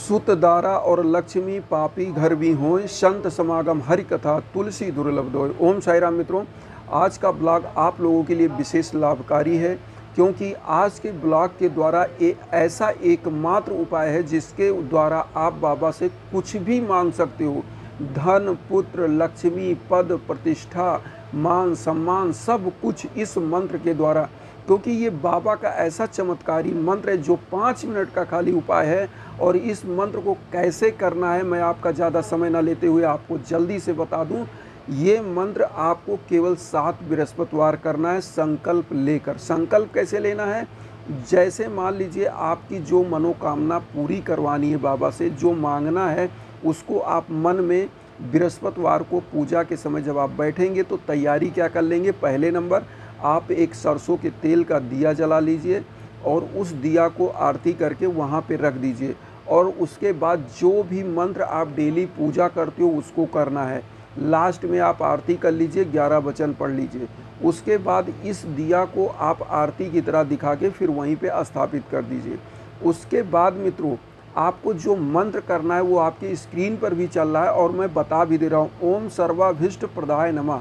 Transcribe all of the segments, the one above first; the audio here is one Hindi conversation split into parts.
सुत दारा और लक्ष्मी पापी घर भी हों, संत समागम हरि कथा तुलसी दुर्लभ दोय। ओम साई राम मित्रों, आज का ब्लॉग आप लोगों के लिए विशेष लाभकारी है, क्योंकि आज के ब्लॉग के द्वारा ऐसा एकमात्र उपाय है जिसके द्वारा आप बाबा से कुछ भी मांग सकते हो। धन, पुत्र, लक्ष्मी, पद, प्रतिष्ठा, मान, सम्मान, सब कुछ इस मंत्र के द्वारा, क्योंकि ये बाबा का ऐसा चमत्कारी मंत्र है जो 5 मिनट का खाली उपाय है। और इस मंत्र को कैसे करना है, मैं आपका ज़्यादा समय ना लेते हुए आपको जल्दी से बता दूं। ये मंत्र आपको केवल 7 बृहस्पतिवार करना है, संकल्प लेकर। संकल्प कैसे लेना है? जैसे मान लीजिए आपकी जो मनोकामना पूरी करवानी है बाबा से, जो मांगना है, उसको आप मन में बृहस्पतिवार को पूजा के समय जब आप बैठेंगे तो तैयारी क्या कर लेंगे। पहले नंबर, आप एक सरसों के तेल का दिया जला लीजिए और उस दिया को आरती करके वहाँ पे रख दीजिए। और उसके बाद जो भी मंत्र आप डेली पूजा करते हो उसको करना है। लास्ट में आप आरती कर लीजिए, 11 वचन पढ़ लीजिए। उसके बाद इस दिया को आप आरती की तरह दिखा के फिर वहीं पे स्थापित कर दीजिए। उसके बाद मित्रों, आपको जो मंत्र करना है वो आपकी स्क्रीन पर भी चल रहा है और मैं बता भी दे रहा हूँ। ओम सर्वाभीष्ट प्रदाय नमः,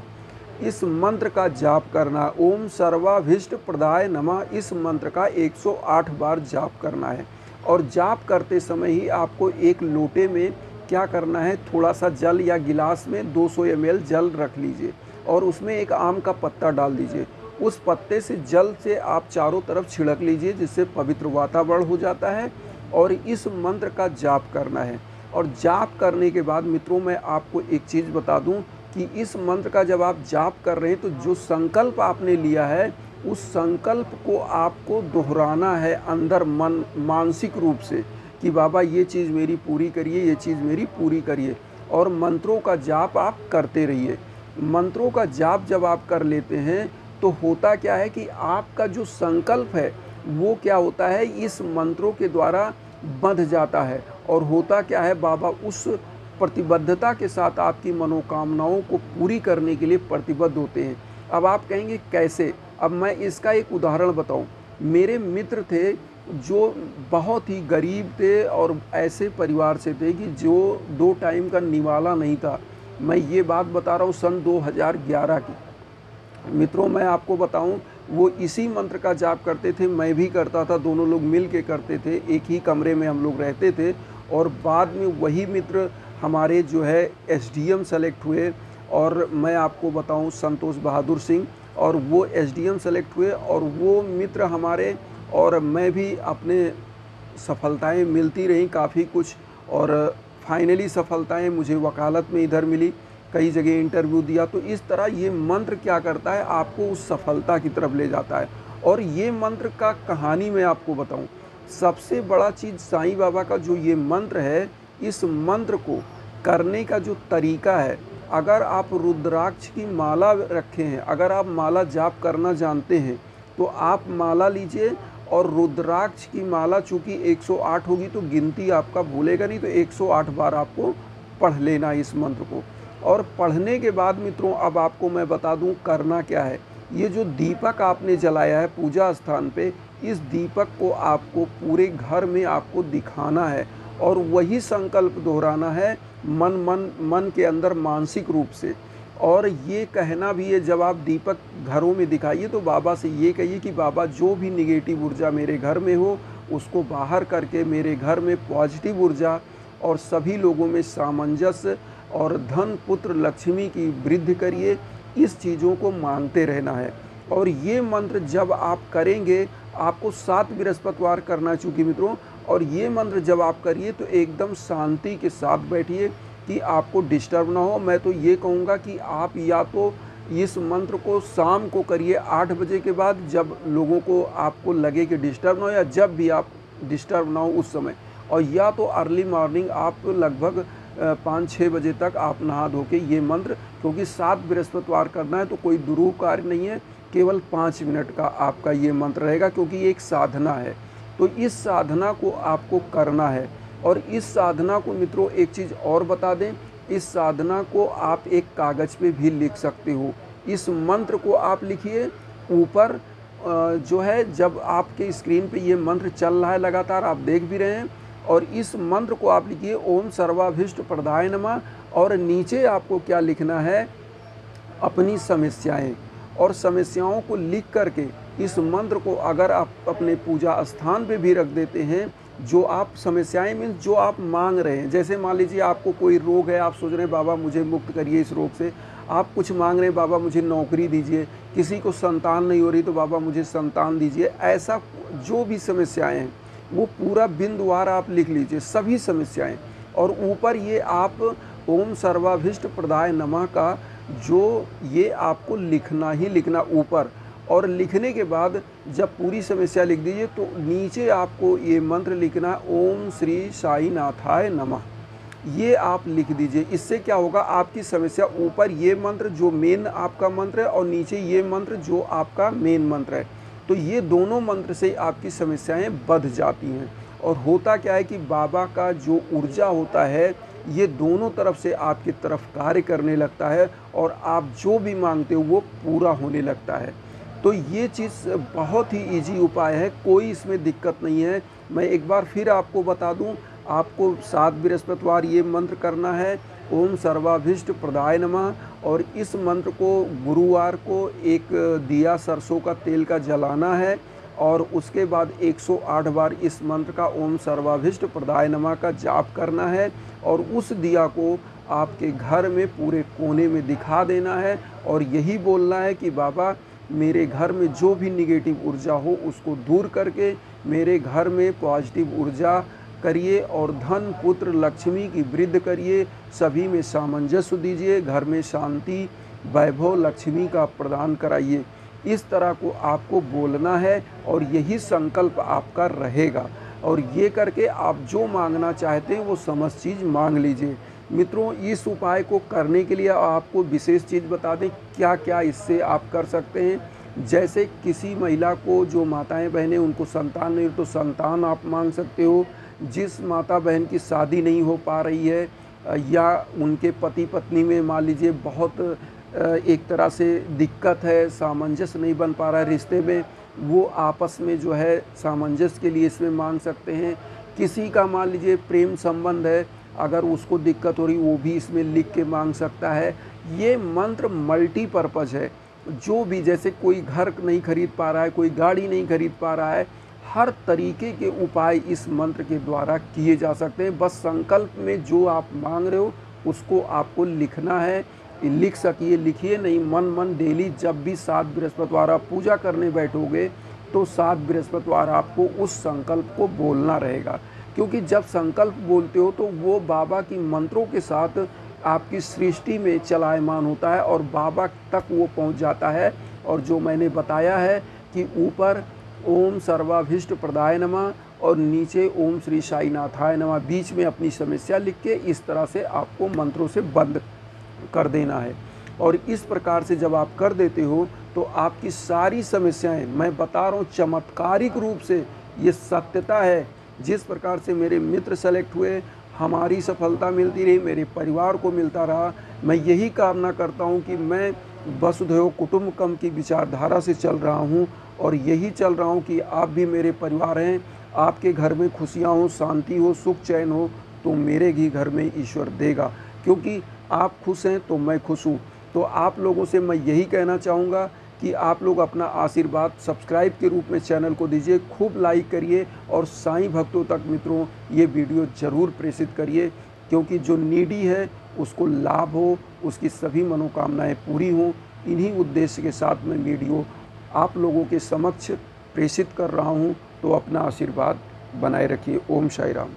इस मंत्र का जाप करना। ओम सर्वाभीष्ट प्रदाय नमः, इस मंत्र का 108 बार जाप करना है। और जाप करते समय ही आपको एक लोटे में क्या करना है, थोड़ा सा जल या गिलास में 200 ml जल रख लीजिए और उसमें एक आम का पत्ता डाल दीजिए। उस पत्ते से जल से आप चारों तरफ छिड़क लीजिए, जिससे पवित्र वातावरण हो जाता है। और इस मंत्र का जाप करना है। और जाप करने के बाद मित्रों, मैं आपको एक चीज़ बता दूं कि इस मंत्र का जब आप जाप कर रहे हैं तो जो संकल्प आपने लिया है उस संकल्प को आपको दोहराना है अंदर मानसिक रूप से कि बाबा ये चीज़ मेरी पूरी करिए, ये चीज़ मेरी पूरी करिए। और मंत्रों का जाप आप करते रहिए। मंत्रों का जाप जब आप कर लेते हैं तो होता क्या है कि आपका जो संकल्प है वो क्या होता है, इस मंत्रों के द्वारा बंध जाता है। और होता क्या है, बाबा उस प्रतिबद्धता के साथ आपकी मनोकामनाओं को पूरी करने के लिए प्रतिबद्ध होते हैं। अब आप कहेंगे कैसे? अब मैं इसका एक उदाहरण बताऊं। मेरे मित्र थे जो बहुत ही गरीब थे और ऐसे परिवार से थे कि जो 2 टाइम का निवाला नहीं था। मैं ये बात बता रहा हूँ सन 2011 की। मित्रों, मैं आपको बताऊं, वो इसी मंत्र का जाप करते थे, मैं भी करता था, दोनों लोग मिल के करते थे, एक ही कमरे में हम लोग रहते थे। और बाद में वही मित्र हमारे जो है एसडीएम सेलेक्ट हुए। और मैं आपको बताऊं, संतोष बहादुर सिंह, और वो एसडीएम सेलेक्ट हुए। और वो मित्र हमारे और मैं भी, अपने सफलताएं मिलती रहीं काफ़ी कुछ। और फाइनली सफलताएं मुझे वकालत में इधर मिली, कई जगह इंटरव्यू दिया। तो इस तरह ये मंत्र क्या करता है, आपको उस सफलता की तरफ ले जाता है। और ये मंत्र का कहानी मैं आपको बताऊं, सबसे बड़ा चीज़ साईं बाबा का जो ये मंत्र है, इस मंत्र को करने का जो तरीका है, अगर आप रुद्राक्ष की माला रखे हैं, अगर आप माला जाप करना जानते हैं तो आप माला लीजिए। और रुद्राक्ष की माला चूँकि 108 होगी तो गिनती आपका भूलेगा नहीं, तो 108 बार आपको पढ़ लेना इस मंत्र को। और पढ़ने के बाद मित्रों, अब आपको मैं बता दूं करना क्या है। ये जो दीपक आपने जलाया है पूजा स्थान पे, इस दीपक को आपको पूरे घर में आपको दिखाना है और वही संकल्प दोहराना है मन के अंदर मानसिक रूप से। और ये कहना भी है, जब आप दीपक घरों में दिखाइए तो बाबा से ये कहिए कि बाबा जो भी निगेटिव ऊर्जा मेरे घर में हो उसको बाहर करके मेरे घर में पॉजिटिव ऊर्जा और सभी लोगों में सामंजस्य और धन, पुत्र, लक्ष्मी की वृद्धि करिए। इस चीज़ों को मांगते रहना है। और ये मंत्र जब आप करेंगे, आपको 7 बृहस्पतिवार करना है चूँकि मित्रों। और ये मंत्र जब आप करिए तो एकदम शांति के साथ बैठिए कि आपको डिस्टर्ब ना हो। मैं तो ये कहूँगा कि आप या तो इस मंत्र को शाम को करिए 8 बजे के बाद, जब लोगों को आपको लगे कि डिस्टर्ब ना हो, या जब भी आप डिस्टर्ब ना हो उस समय। और या तो अर्ली मॉर्निंग आप लगभग 5-6 बजे तक आप नहा धो के ये मंत्र, क्योंकि 7 बृहस्पतिवार करना है तो कोई दुरूह कार्य नहीं है, केवल 5 मिनट का आपका ये मंत्र रहेगा, क्योंकि ये एक साधना है। तो इस साधना को आपको करना है। और इस साधना को मित्रों एक चीज़ और बता दें, इस साधना को आप एक कागज़ पे भी लिख सकते हो। इस मंत्र को आप लिखिए ऊपर, जो है जब आपके स्क्रीन पे ये मंत्र चल रहा है लगातार, आप देख भी रहे हैं। और इस मंत्र को आप लिखिए ओम सर्वाभीष्ट प्रदाय नमः, और नीचे आपको क्या लिखना है, अपनी समस्याएं, और समस्याओं को लिख करके इस मंत्र को अगर आप अपने पूजा स्थान पे भी रख देते हैं, जो आप समस्याएं मीन्स जो आप मांग रहे हैं, जैसे मान लीजिए आपको कोई रोग है, आप सोच रहे हैं बाबा मुझे मुक्त करिए इस रोग से, आप कुछ मांग रहे हैं बाबा मुझे नौकरी दीजिए, किसी को संतान नहीं हो रही तो बाबा मुझे संतान दीजिए, ऐसा जो भी समस्याएं हैं वो पूरा बिंदुवार आप लिख लीजिए सभी समस्याएं, और ऊपर ये आप ओम सर्वाभीष्ट प्रदाय नमः का जो ये आपको लिखना ही लिखना ऊपर, और लिखने के बाद जब पूरी समस्या लिख दीजिए तो नीचे आपको ये मंत्र लिखना ओम श्री साई नाथाय नमः, ये आप लिख दीजिए। इससे क्या होगा, आपकी समस्या ऊपर ये मंत्र जो मेन आपका मंत्र है और नीचे ये मंत्र जो आपका मेन मंत्र है, तो ये दोनों मंत्र से आपकी समस्याएं बढ़ जाती हैं। और होता क्या है कि बाबा का जो ऊर्जा होता है ये दोनों तरफ से आपकी तरफ कार्य करने लगता है और आप जो भी मांगते हो वो पूरा होने लगता है। तो ये चीज़ बहुत ही इजी उपाय है, कोई इसमें दिक्कत नहीं है। मैं एक बार फिर आपको बता दूं, आपको 7 बृहस्पतिवार ये मंत्र करना है ओम सर्वाभीष्ट प्रदाय नमः, और इस मंत्र को गुरुवार को एक दिया सरसों का तेल का जलाना है, और उसके बाद 108 बार इस मंत्र का ओम सर्वाभीष्ट प्रदाय नमः का जाप करना है, और उस दिया को आपके घर में पूरे कोने में दिखा देना है, और यही बोलना है कि बाबा मेरे घर में जो भी निगेटिव ऊर्जा हो उसको दूर करके मेरे घर में पॉजिटिव ऊर्जा करिए, और धन पुत्र लक्ष्मी की वृद्धि करिए, सभी में सामंजस्य दीजिए, घर में शांति वैभव लक्ष्मी का प्रदान कराइए। इस तरह को आपको बोलना है और यही संकल्प आपका रहेगा, और ये करके आप जो मांगना चाहते हैं वो समस्त चीज़ मांग लीजिए। मित्रों, इस उपाय को करने के लिए आपको विशेष चीज़ बता दें क्या क्या इससे आप कर सकते हैं। जैसे किसी महिला को, जो माताएं बहनें उनको संतान नहीं हो तो संतान आप मांग सकते हो, जिस माता बहन की शादी नहीं हो पा रही है या उनके पति पत्नी में मान लीजिए बहुत एक तरह से दिक्कत है, सामंजस्य नहीं बन पा रहा है रिश्ते में, वो आपस में जो है सामंजस्य के लिए इसमें मांग सकते हैं। किसी का मान लीजिए प्रेम संबंध है, अगर उसको दिक्कत हो रही वो भी इसमें लिख के मांग सकता है। ये मंत्र मल्टीपर्पज़ है, जो भी, जैसे कोई घर नहीं खरीद पा रहा है, कोई गाड़ी नहीं खरीद पा रहा है, हर तरीके के उपाय इस मंत्र के द्वारा किए जा सकते हैं। बस संकल्प में जो आप मांग रहे हो उसको आपको लिखना है। लिख सकिए, लिखिए नहीं, मन डेली जब भी 7 बृहस्पतिवार आप पूजा करने बैठोगे तो 7 बृहस्पतिवार आपको उस संकल्प को बोलना रहेगा, क्योंकि जब संकल्प बोलते हो तो वो बाबा की मंत्रों के साथ आपकी सृष्टि में चलायमान होता है और बाबा तक वो पहुंच जाता है। और जो मैंने बताया है कि ऊपर ओम सर्वाभीष्ट प्रदाय नमः और नीचे ओम श्री साई नाथाय नमः, बीच में अपनी समस्या लिख के इस तरह से आपको मंत्रों से बंद कर देना है। और इस प्रकार से जब आप कर देते हो तो आपकी सारी समस्याएं, मैं बता रहा हूँ चमत्कारिक रूप से, ये सत्यता है। जिस प्रकार से मेरे मित्र सेलेक्ट हुए, हमारी सफलता मिलती रही, मेरे परिवार को मिलता रहा। मैं यही कामना करता हूँ कि मैं वसुधैव कुटुम्बकम की विचारधारा से चल रहा हूँ, और यही चल रहा हूँ कि आप भी मेरे परिवार हैं, आपके घर में खुशियाँ हो, शांति हो, सुख चैन हो, तो मेरे ही घर में ईश्वर देगा, क्योंकि आप खुश हैं तो मैं खुश हूँ। तो आप लोगों से मैं यही कहना चाहूँगा कि आप लोग अपना आशीर्वाद सब्सक्राइब के रूप में चैनल को दीजिए, खूब लाइक करिए, और साईं भक्तों तक मित्रों ये वीडियो ज़रूर प्रेषित करिए, क्योंकि जो नीडी है उसको लाभ हो, उसकी सभी मनोकामनाएं पूरी हों। इन्हीं उद्देश्य के साथ मैं वीडियो आप लोगों के समक्ष प्रेषित कर रहा हूं। तो अपना आशीर्वाद बनाए रखिए। ओम साई राम।